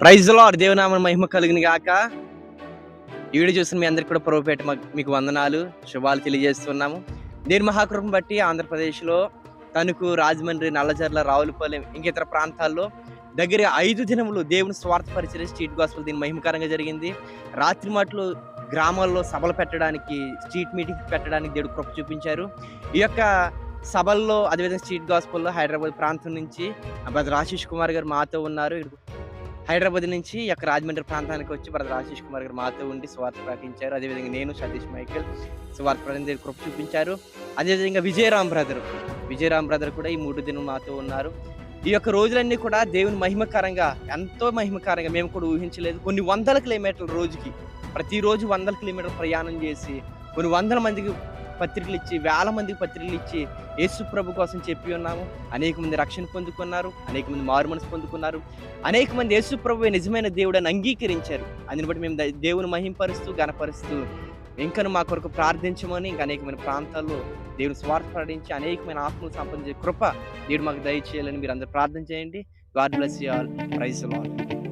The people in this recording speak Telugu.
ప్రైజ్ లార్డ్, దేవునామన మహిమ కలుగును గాక. ఈ వీడియో చూసిన మీ అందరికీ కూడా ప్రభుపేట మీకు వందనాలు, శుభాలు తెలియజేస్తున్నాము. దేని మహాకృపను బట్టి ఆంధ్రప్రదేశ్లో తణుకు, రాజమండ్రి, నల్లజర్ల, రావులపాలెం ఇంకా ఇతర ప్రాంతాల్లో దగ్గర 5 దినములు దేవుని స్వార్థ పరిచర్య స్ట్రీట్ గాస్పెల్ దీని మహిమకరంగా జరిగింది. రాత్రి మాటలు గ్రామాల్లో సభలు పెట్టడానికి, స్ట్రీట్ మీటింగ్ పెట్టడానికి దేవుడు కృప చూపించారు. ఈ యొక్క సభల్లో అదేవిధంగా స్ట్రీట్ గాస్పెల్లో హైదరాబాద్ ప్రాంతం నుంచి బ్రదర్ ఆశీష్ కుమార్ గారు మాతో ఉన్నారు. హైదరాబాద్ నుంచి ఈ యొక్క రాజమండ్రి ప్రాంతానికి వచ్చి బ్రదర్ ఆశీష్ కుమార్ గారు మాతో ఉండి స్వార్థ ప్రకటించారు. అదేవిధంగా నేను సతీష్ మైకేల్ స్వార్థ ప్రకటన కృప చూపించారు. అదేవిధంగా విజయరామ్ బ్రదర్ కూడా ఈ 3 దినం మాతో ఉన్నారు. ఈ యొక్క రోజులన్నీ కూడా దేవుని మహిమకరంగా, ఎంతో మహిమకరంగా, మేము కూడా ఊహించలేదు. కొన్ని 100 కిలోమీటర్ల రోజుకి, ప్రతిరోజు 100 కిలోమీటర్ల ప్రయాణం చేసి కొన్ని 100 మందికి పత్రికలు ఇచ్చి, 1000 మందికి పత్రికలు ఇచ్చి యేసు ప్రభు కోసం చెప్పి ఉన్నాము. అనేక మంది రక్షణ పొందుకున్నారు, అనేక మంది మారు మనసు పొందుకున్నారు, అనేక మంది యేసు ప్రభు నిజమైన దేవుడని అంగీకరించారు. అందుని బట్టి మేము దేవుని మహింపరుస్తూ గణపరుస్తూ ఇంకను మా కొరకు ప్రార్థించమని, ఇంకా అనేకమైన ప్రాంతాల్లో దేవుని స్వార్థ ప్రకటించి అనేకమైన ఆత్మలు సంపాదించే కృప దేవుడు మాకు దయచేయాలని మీరు అందరూ ప్రార్థన చేయండి. God bless you all. Praise the lord.